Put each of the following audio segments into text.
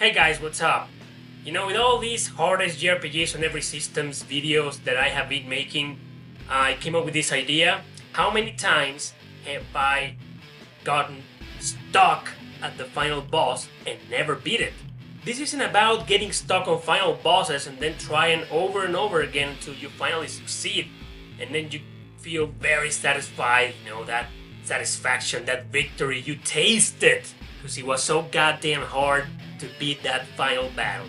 Hey guys, what's up? With all these hardest JRPGs on every systems videos that I have been making, I came up with this idea. How many times have I gotten stuck at the final boss and never beat it? This isn't about getting stuck on final bosses and then trying over and over again until you finally succeed and then you feel very satisfied, that satisfaction, that victory you tasted because it was so goddamn hard to beat that final battle.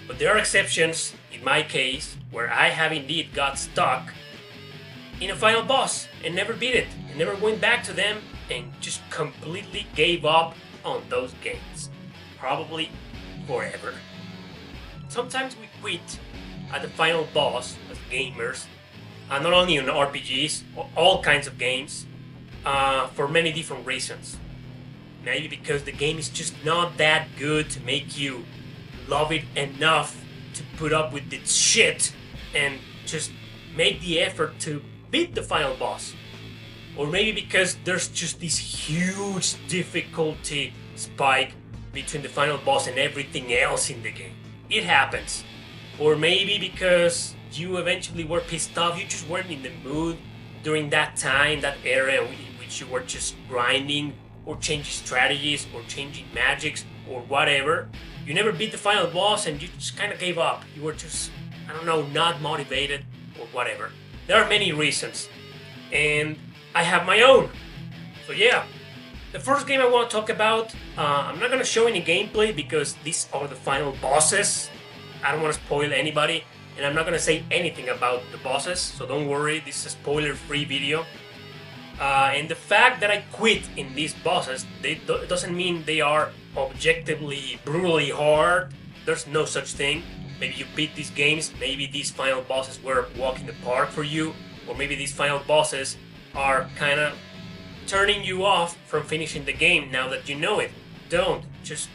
But there are exceptions, in my case, where I have indeed got stuck in a final boss and never beat it, and never went back to them and just completely gave up on those games. Probably forever. Sometimes we quit at the final boss as gamers, not only in RPGs, all kinds of games, for many different reasons. Maybe because the game is just not that good to make you love it enough to put up with its shit and just make the effort to beat the final boss. Or maybe because there's just this huge difficulty spike between the final boss and everything else in the game. It happens. Or maybe because you eventually were pissed off, you just weren't in the mood during that time, that era in which you were just grinding or changing strategies or changing magics or whatever. You never beat the final boss and you just kind of gave up. You were just, not motivated or whatever. There are many reasons, and I have my own. So yeah, the first game I want to talk about, I'm not going to show any gameplay because these are the final bosses. I don't want to spoil anybody, and I'm not going to say anything about the bosses, so don't worry, this is a spoiler-free video. And the fact that I quit in these bosses, doesn't mean they are objectively, brutally hard. There's no such thing. Maybe you beat these games, maybe these final bosses were a walk in the park for you, or maybe these final bosses are kind of turning you off from finishing the game now that you know it. Don't. Just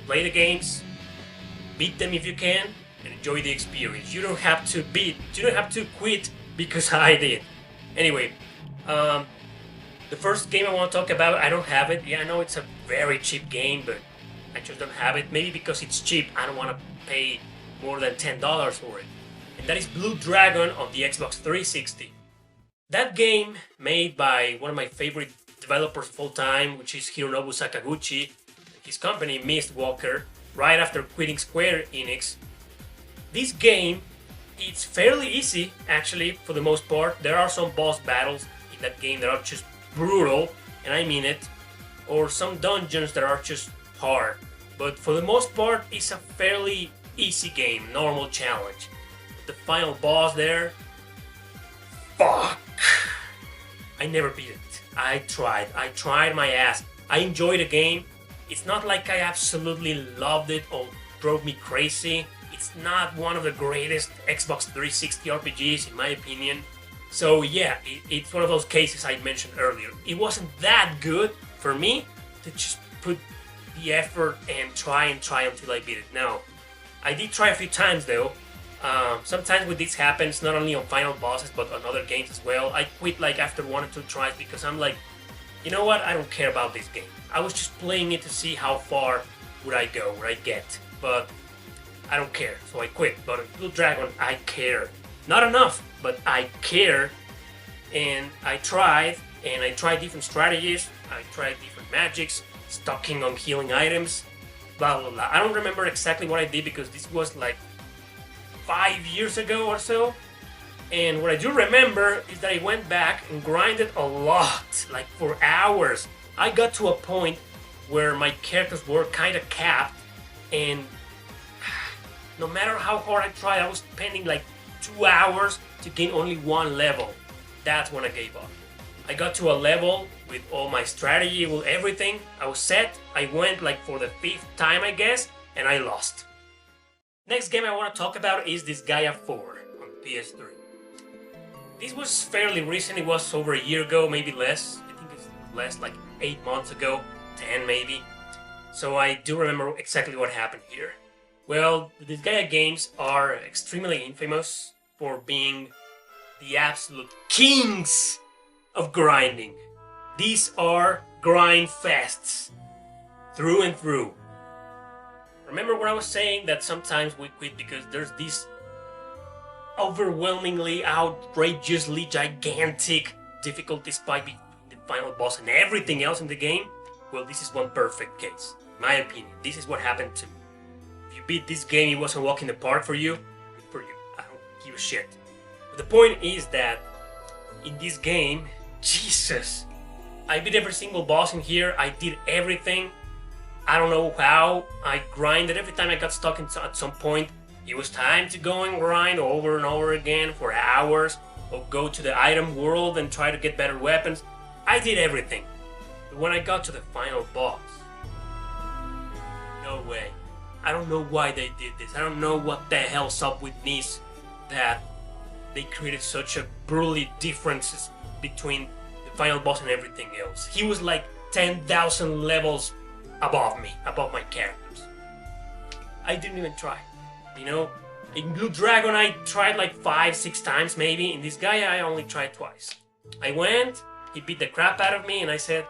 play the games, beat them if you can, and enjoy the experience. You don't have to quit because I did. Anyway, the first game I want to talk about, I don't have it. Yeah, I know it's a very cheap game, but I just don't have it. Maybe because it's cheap, I don't want to pay more than $10 for it. And that is Blue Dragon on the Xbox 360. That game, made by one of my favorite developers of all time, which is Hironobu Sakaguchi, his company Mistwalker, right after quitting Square Enix. This game, it's fairly easy, actually, for the most part. There are some boss battles in that game that are just brutal, and I mean it, or some dungeons that are just hard, but for the most part it's a fairly easy game, normal challenge. The final boss there, fuck, I never beat it. I tried my ass. I enjoyed the game. It's not like I absolutely loved it or drove me crazy. It's not one of the greatest Xbox 360 RPGs in my opinion. So yeah, it's one of those cases I mentioned earlier. It wasn't that good for me to just put the effort and try until I beat it. No, I did try a few times though. Sometimes when this happens, not only on final bosses but on other games as well, I quit like after 1 or 2 tries because I'm like, you know what, I don't care about this game. I was just playing it to see how far would I go, would I get, but I don't care, so I quit. But in Blue Dragon, I care. Not enough, but I care, and I tried different strategies, I tried different magics, stocking on healing items, blah blah blah. I don't remember exactly what I did because this was like 5 years ago or so, and what I do remember is that I went back and grinded a lot, like for hours. I got to a point where my characters were kind of capped, and no matter how hard I tried, I was spending like 2 hours to gain only 1 level. That's when I gave up. I got to a level with all my strategy, with everything. I was set. I went like for the 5th time, I guess, and I lost. Next game I want to talk about is Disgaea 4 on PS3. This was fairly recent. It was over a year ago, maybe less. I think it's less, like 8 months ago, 10 maybe. So I do remember exactly what happened here. Well, the Disgaea games are extremely infamous for being the absolute kings of grinding. These are grind fests, through and through. Remember when I was saying that sometimes we quit because there's this overwhelmingly, outrageously gigantic difficulty spike between the final boss and everything else in the game? Well, this is one perfect case. In my opinion, this is what happened to me. If you beat this game, it wasn't a walk in the park for you, good for you. I don't give a shit. But the point is that in this game, Jesus, I beat every single boss in here. I did everything. I don't know how. I grinded every time I got stuck at some point. It was time to go and grind over and over again for hours, or go to the item world and try to get better weapons. I did everything. But when I got to the final boss, no way. I don't know why they did this. I don't know what the hell's up with Nice that they created such a brutally differences between the final boss and everything else. He was like 10,000 levels above me, above my characters. I didn't even try. You know, in Blue Dragon I tried like 5-6 times maybe. In Disgaea I only tried twice. I went, he beat the crap out of me, and I said,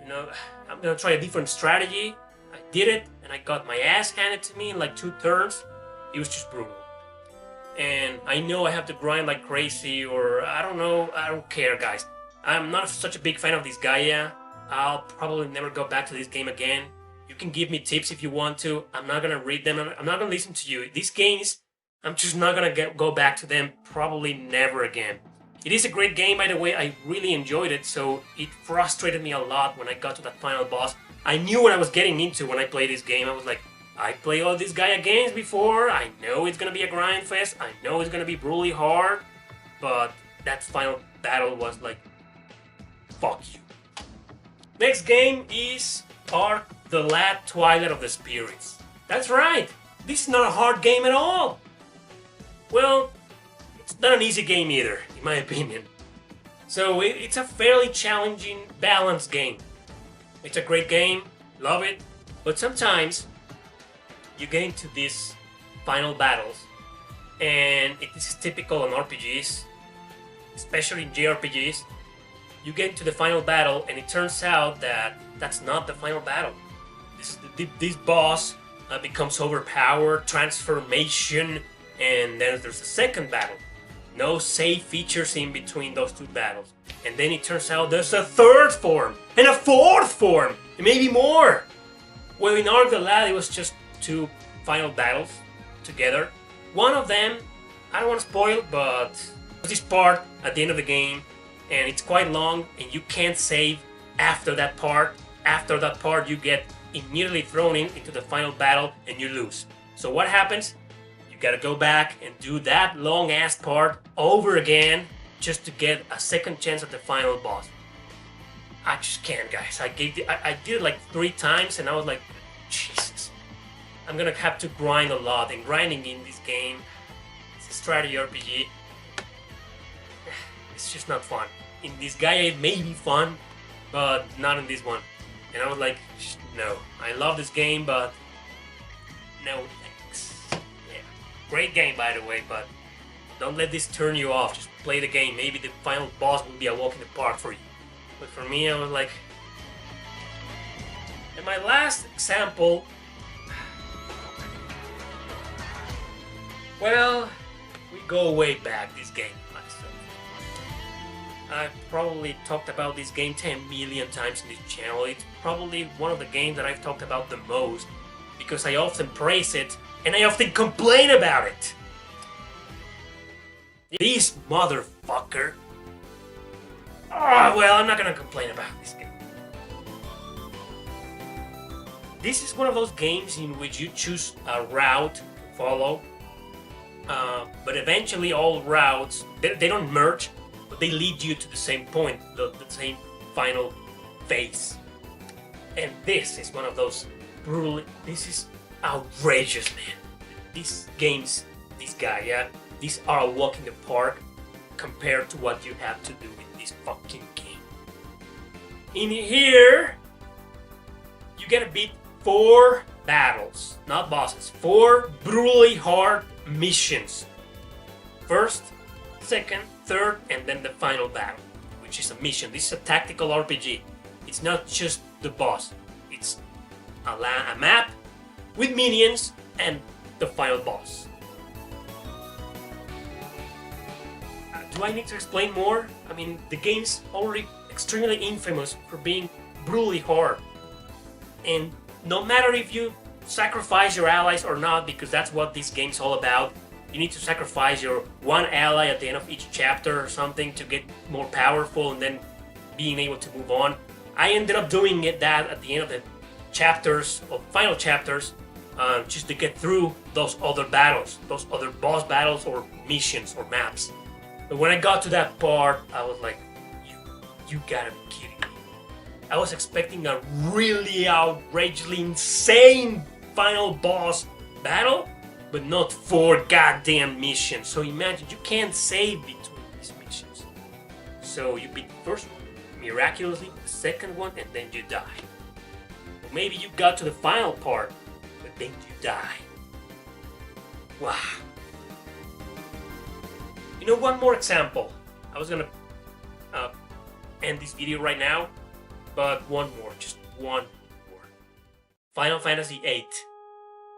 you know, I'm gonna try a different strategy. I did it, and I got my ass handed to me in like 2 turns. It was just brutal. And I know I have to grind like crazy, or I don't know, I don't care, guys. I'm not such a big fan of Disgaea. I'll probably never go back to this game again. You can give me tips if you want to. I'm not gonna read them. I'm not gonna listen to you. These games, I'm just not gonna go back to them. Probably never again. It is a great game, by the way. I really enjoyed it, so it frustrated me a lot when I got to that final boss. I knew what I was getting into when I played this game. I was like, I played all these Gaea games before. I know it's gonna be a grind fest. I know it's gonna be brutally hard. But that final battle was like, fuck you. Next game is Ark, the Lad Twilight of the Spirits. That's right, this is not a hard game at all. Well, it's not an easy game either, in my opinion. So it's a fairly challenging, balanced game. It's a great game, love it, but sometimes you get into these final battles, and it is typical in RPGs, especially in JRPGs. You get into the final battle, and it turns out that that's not the final battle. This boss becomes overpowered, transformation, and then there's a second battle. No save features in between those 2 battles. And then it turns out there's a third form, and a fourth form, and maybe more. Well, in Ark the Lad, it was just 2 final battles together. One of them, I don't want to spoil, but this part at the end of the game, and it's quite long, and you can't save after that part. After that part, you get immediately thrown into the final battle, and you lose. So what happens? You gotta go back and do that long-ass part over again just to get a second chance at the final boss. I just can't, guys. I did it like 3 times, and I was like, Jesus. I'm gonna have to grind a lot, and grinding in this game, it's a strategy RPG. It's just not fun. In Disgaea it may be fun, but not in this one. And I was like, no. I love this game, but no thanks. Yeah. Great game, by the way, but don't let this turn you off. Just play the game. Maybe the final boss will be a walk in the park for you. But for me, I was like... And my last example... Well, we go way back, this game. I've probably talked about this game 10 million times in this channel. It's probably one of the games that I've talked about the most, because I often praise it and I often complain about it. This motherfucker. Oh, well, I'm not gonna complain about this game. This is one of those games in which you choose a route to follow, but eventually all routes, they don't merge, but they lead you to the same point, the same final phase. And this is one of those brutal, this is outrageous, man. These games, Disgaea, these are a walk in the park compared to what you have to do in this fucking game. In here, you gotta beat 4 battles, not bosses, 4 brutally hard missions. First, second, third, and then the final battle, which is a mission. This is a tactical RPG. It's not just the boss. It's a map, with minions and the final boss. Do I need to explain more? I mean, the game's already extremely infamous for being brutally hard. And no matter if you sacrifice your allies or not, because that's what this game's all about, you need to sacrifice your one ally at the end of each chapter or something to get more powerful and then being able to move on. I ended up doing that at the end of the chapters, or final chapters, just to get through those other battles, those other boss battles or missions or maps. But when I got to that part, I was like, you gotta be kidding me. I was expecting a really outrageously insane final boss battle, but not 4 goddamn missions. So imagine, you can't save between these missions. So you beat the first one, miraculously, the second one, and then you die. Or maybe you got to the final part, but then you die. Wow. You know, one more example. I was gonna end this video right now, but one more, just one more. Final Fantasy VIII,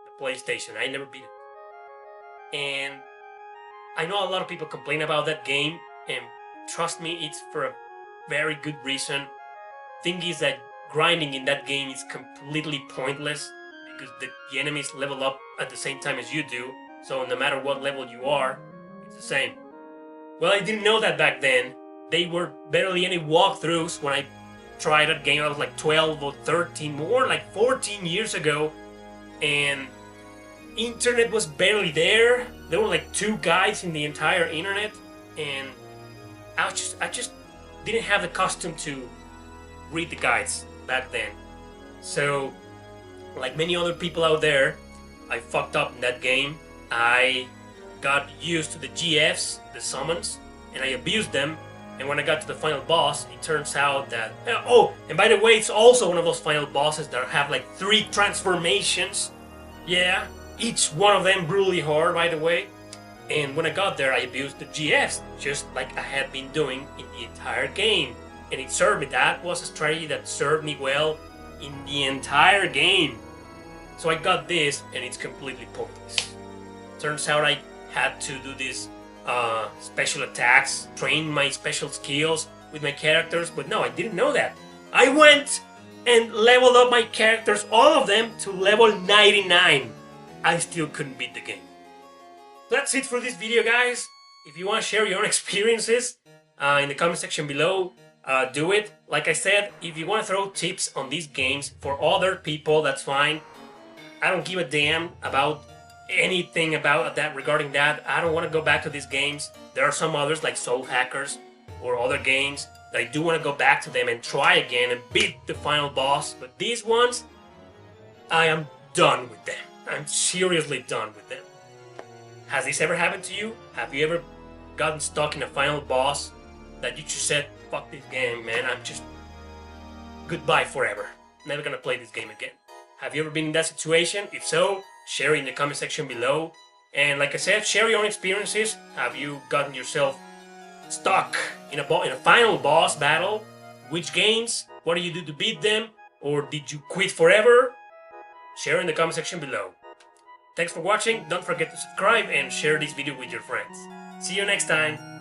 the PlayStation. I never beat it. And I know a lot of people complain about that game, and trust me, it's for a very good reason. Thing is that grinding in that game is completely pointless because the enemies level up at the same time as you do, so no matter what level you are, it's the same. Well, I didn't know that back then. They were barely any walkthroughs when I tried that game. I was like 12 or 13, more like 14 years ago, and internet was barely there. There were like 2 guides in the entire internet, and I just didn't have the custom to read the guides back then. So, like many other people out there, I fucked up in that game. I got used to the GFs, the summons, and I abused them. And when I got to the final boss, it turns out that... Oh, and by the way, it's also one of those final bosses that have like 3 transformations. Yeah, each one of them brutally hard, by the way. And when I got there, I abused the GFs, just like I had been doing in the entire game. And it served me. That was a strategy that served me well in the entire game. So I got this, and it's completely pointless. Turns out I had to do this special attacks, train my special skills with my characters, but no, I didn't know that. I went and leveled up my characters, all of them, to level 99. I still couldn't beat the game. That's it for this video, guys. If you want to share your own experiences in the comment section below, do it. Like I said, if you want to throw tips on these games for other people, that's fine. I don't give a damn about anything about that regarding that. I don't want to go back to these games. There are some others like Soul Hackers or other games that I do want to go back to them and try again and beat the final boss. But these ones, I am done with them. I'm seriously done with them. Has this ever happened to you? Have you ever gotten stuck in a final boss that you just said, fuck this game, man, I'm just... goodbye forever. Never gonna play this game again. Have you ever been in that situation? If so, share it in the comment section below. And like I said, share your own experiences. Have you gotten yourself stuck in a final boss battle? Which games? What do you do to beat them? Or did you quit forever? Share in the comment section below. Thanks for watching. Don't forget to subscribe and share this video with your friends. See you next time.